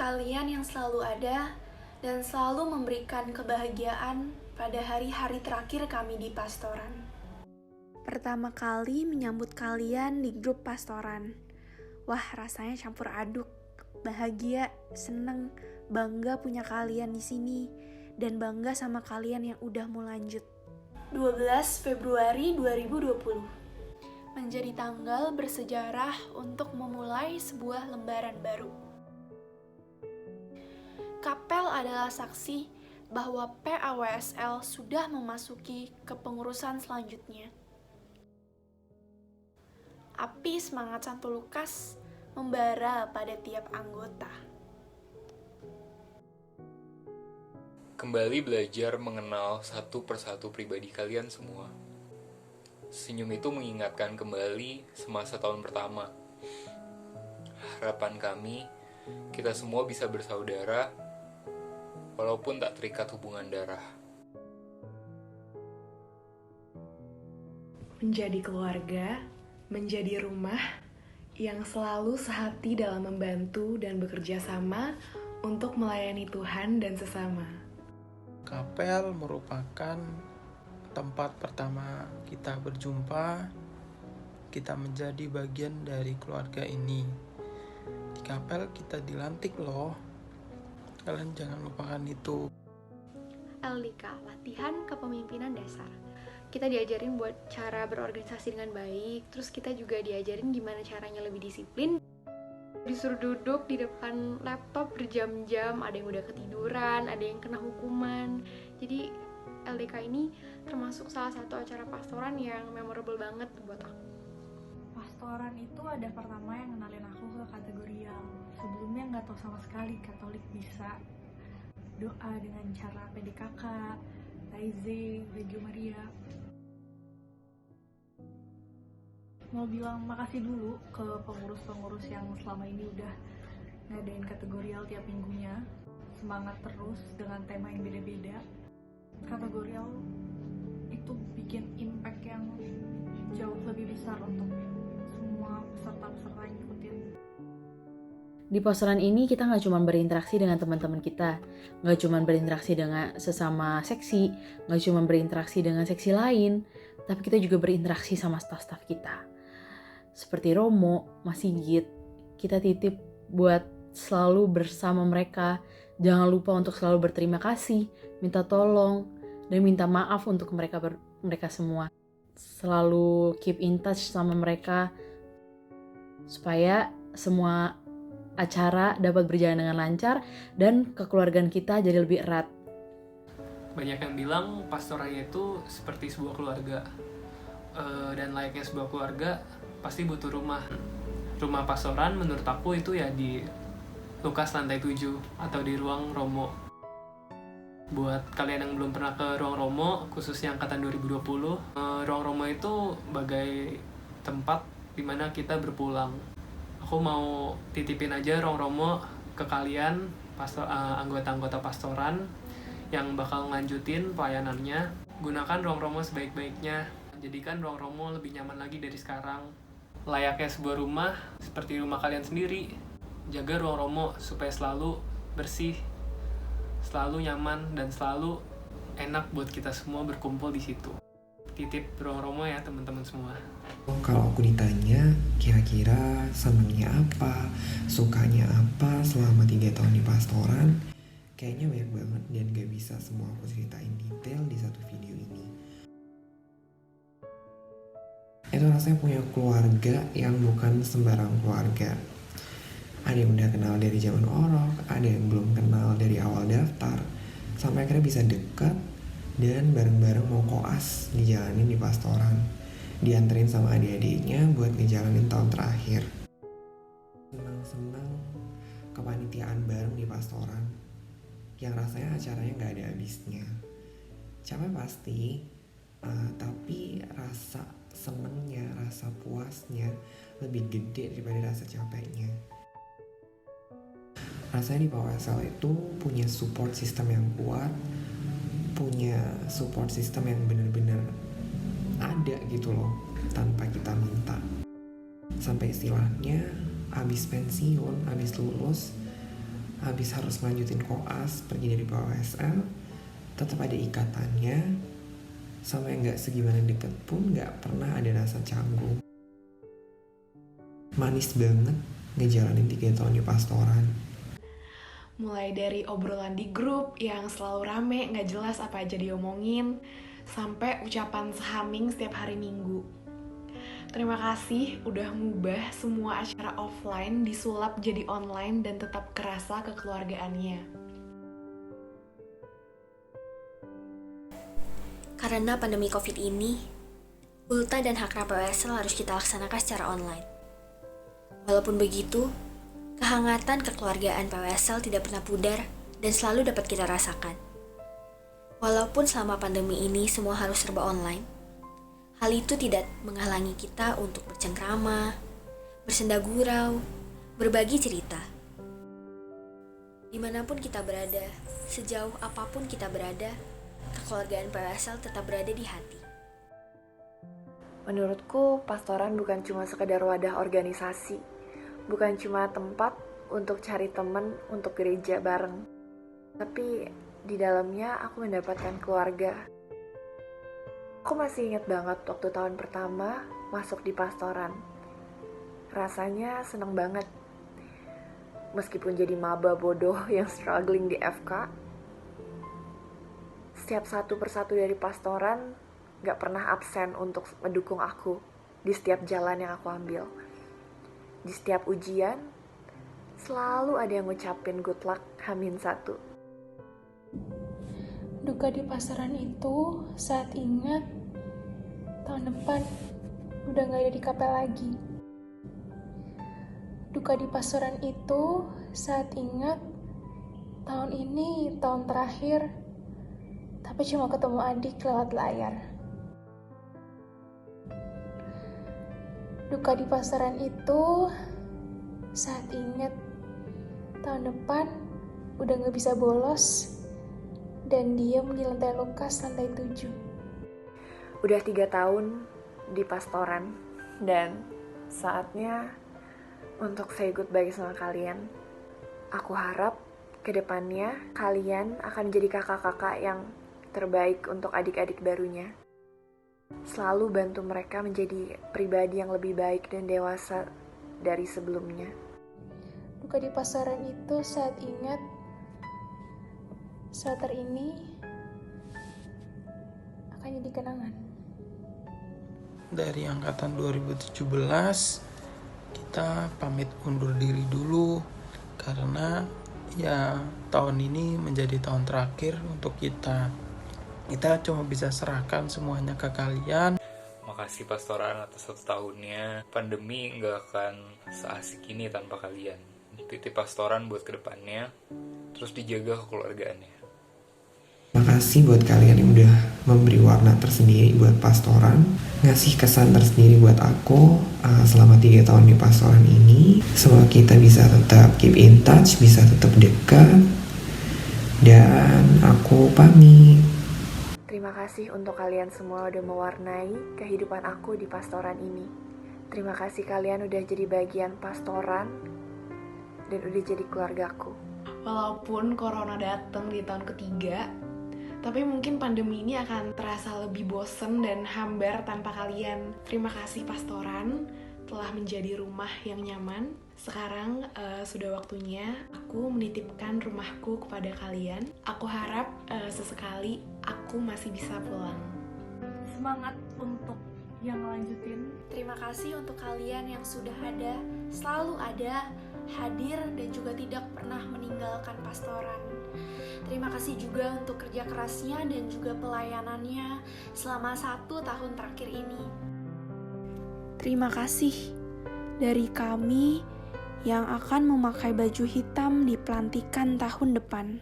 kalian yang selalu ada dan selalu memberikan kebahagiaan pada hari-hari terakhir kami di pastoran. Pertama kali menyambut kalian di grup pastoran. Wah, rasanya campur aduk. Bahagia, seneng, bangga punya kalian di sini, dan bangga sama kalian yang udah mau lanjut. 12 Februari 2020 menjadi tanggal bersejarah untuk memulai sebuah lembaran baru. Kapel adalah saksi bahwa PAWSL sudah memasuki kepengurusan selanjutnya. Api semangat Santo Lukas membara pada tiap anggota. Kembali belajar mengenal satu persatu pribadi kalian semua. Senyum itu mengingatkan kembali semasa tahun pertama. Harapan kami, kita semua bisa bersaudara, walaupun tak terikat hubungan darah. Menjadi keluarga, menjadi rumah yang selalu sehati dalam membantu dan bekerja sama untuk melayani Tuhan dan sesama. Kapel merupakan tempat pertama kita berjumpa, kita menjadi bagian dari keluarga ini. Di kapel kita dilantik loh, kalian jangan lupakan itu. LDK, latihan kepemimpinan dasar. Kita diajarin buat cara berorganisasi dengan baik, terus kita juga diajarin gimana caranya lebih disiplin. Disuruh duduk di depan laptop berjam-jam, ada yang udah ketiduran, ada yang kena hukuman. Jadi LDK ini termasuk salah satu acara pastoran yang memorable banget buat aku. Pastoran itu ada pertama yang kenalin aku ke kategorial. Sebelumnya nggak tahu sama sekali Katolik bisa doa dengan cara PDKK, Taize, Regio Maria. Mau bilang makasih dulu ke pengurus-pengurus yang selama ini udah ngadain kategorial tiap minggunya. Semangat terus dengan tema yang beda-beda. Kategorial itu bikin impact yang jauh lebih besar untuk semua peserta-peserta yang ikutin. Di pastoran ini kita nggak cuma berinteraksi dengan teman-teman kita, nggak cuma berinteraksi dengan sesama seksi, nggak cuma berinteraksi dengan seksi lain, tapi kita juga berinteraksi sama staf-staf kita. Seperti Romo, Mas Sigit, kita titip buat selalu bersama mereka. Jangan lupa untuk selalu berterima kasih, minta tolong, dan minta maaf untuk mereka semua. Selalu keep in touch sama mereka supaya semua acara dapat berjalan dengan lancar dan kekeluargaan kita jadi lebih erat. Banyak yang bilang pastorannya itu seperti sebuah keluarga, dan layaknya sebuah keluarga pasti butuh rumah. Rumah pastoran menurut aku itu ya di Lukas lantai 7 atau di ruang Romo. Buat kalian yang belum pernah ke ruang Romo, khususnya angkatan 2020, ruang Romo itu bagai tempat dimana kita berpulang. Aku mau titipin aja ruang Romo ke kalian, anggota-anggota pastoran yang bakal ngelanjutin pelayanannya. Gunakan ruang Romo sebaik-baiknya, jadikan ruang Romo lebih nyaman lagi dari sekarang. Layaknya sebuah rumah, seperti rumah kalian sendiri, jaga ruang Romo supaya selalu bersih, selalu nyaman, dan selalu enak buat kita semua berkumpul di situ. Titip ruang Romo ya teman-teman semua. Kalau aku ditanya kira-kira senangnya apa, sukanya apa selama 3 tahun di pastoran, kayaknya banyak banget dan gak bisa semua aku ceritain detail di satu video ini. Itu rasanya punya keluarga yang bukan sembarang keluarga. Ada yang udah kenal dari zaman orok, ada yang belum kenal dari awal daftar, sampai akhirnya bisa deket dan bareng-bareng mau koas dijalanin di pastoran, dianterin sama adik-adiknya buat ngejalanin tahun terakhir. Senang-senang kepanitiaan bareng di pastoran, yang rasanya acaranya gak ada habisnya. Capek pasti, tapi rasa senengnya, rasa puasnya lebih gede daripada rasa capeknya. Rasanya di PAWSL itu punya support system yang kuat, punya support system yang benar-benar ada gitu loh, tanpa kita minta. Sampai istilahnya abis pensiun, abis lulus, habis harus lanjutin koas, pergi dari PWSL, tetap ada ikatannya, sama yang gak segimana deket pun gak pernah ada rasa canggung. Manis banget ngejalanin 3 tahun di pastoran. Mulai dari obrolan di grup yang selalu rame, gak jelas apa aja diomongin, sampai ucapan sehaming setiap hari Minggu. Terima kasih udah ngubah semua acara offline disulap jadi online dan tetap kerasa kekeluargaannya. Karena pandemi COVID ini, Ulta dan Hakra PWSL harus kita laksanakan secara online. Walaupun begitu, kehangatan kekeluargaan PWSL tidak pernah pudar dan selalu dapat kita rasakan. Walaupun selama pandemi ini semua harus serba online, hal itu tidak menghalangi kita untuk bercengkrama, bersenda gurau, berbagi cerita. Dimanapun kita berada, sejauh apapun kita berada, kekeluargaan PWSL tetap berada di hati. Menurutku, pastoran bukan cuma sekedar wadah organisasi, bukan cuma tempat untuk cari teman untuk gereja bareng. Tapi di dalamnya aku mendapatkan keluarga. Aku masih ingat banget waktu tahun pertama masuk di pastoran. Rasanya seneng banget. Meskipun jadi maba bodoh yang struggling di FK, setiap satu persatu dari pastoran gak pernah absen untuk mendukung aku di setiap jalan yang aku ambil. Di setiap ujian, selalu ada yang ngucapin good luck H-1. Duka di pasaran itu saat ingat tahun depan udah gak ada di kapel lagi. Duka di pasaran itu saat ingat tahun ini tahun terakhir, tapi cuma ketemu adik lewat layar. Duka di pasaran itu saat ingat tahun depan udah gak bisa bolos dan diem di lantai Lukas lantai 7. Udah 3 tahun di pastoran dan saatnya untuk say goodbye sama kalian. Aku harap kedepannya kalian akan jadi kakak-kakak yang terbaik untuk adik-adik barunya. Selalu bantu mereka menjadi pribadi yang lebih baik dan dewasa dari sebelumnya. Duka di pasaran itu saat ingat shelter ini akan jadi kenangan. Dari angkatan 2017 kita pamit undur diri dulu karena ya tahun ini menjadi tahun terakhir untuk kita. Kita cuma bisa serahkan semuanya ke kalian. Makasih pastoran atas 1 tahunnya. Pandemi nggak akan seasik ini tanpa kalian. Titip pastoran buat kedepannya, terus dijaga kekeluargaannya. Makasih buat kalian yang udah memberi warna tersendiri buat pastoran, ngasih kesan tersendiri buat aku selama 3 tahun di pastoran ini. Semoga kita bisa tetap keep in touch, bisa tetap dekat. Dan aku pamit. Terima kasih untuk kalian semua udah mewarnai kehidupan aku di pastoran ini. Terima kasih kalian udah jadi bagian pastoran dan udah jadi keluargaku. Walaupun corona datang di tahun ketiga, tapi mungkin pandemi ini akan terasa lebih bosen dan hambar tanpa kalian. Terima kasih pastoran telah menjadi rumah yang nyaman. Sekarang sudah waktunya aku menitipkan rumahku kepada kalian. Aku harap sesekali aku masih bisa pulang. Semangat untuk yang lanjutin. Terima kasih untuk kalian yang sudah ada, selalu ada, hadir dan juga tidak pernah meninggalkan pastoran. Terima kasih juga untuk kerja kerasnya dan juga pelayanannya selama 1 tahun terakhir ini. Terima kasih dari kami yang akan memakai baju hitam di pelantikan tahun depan.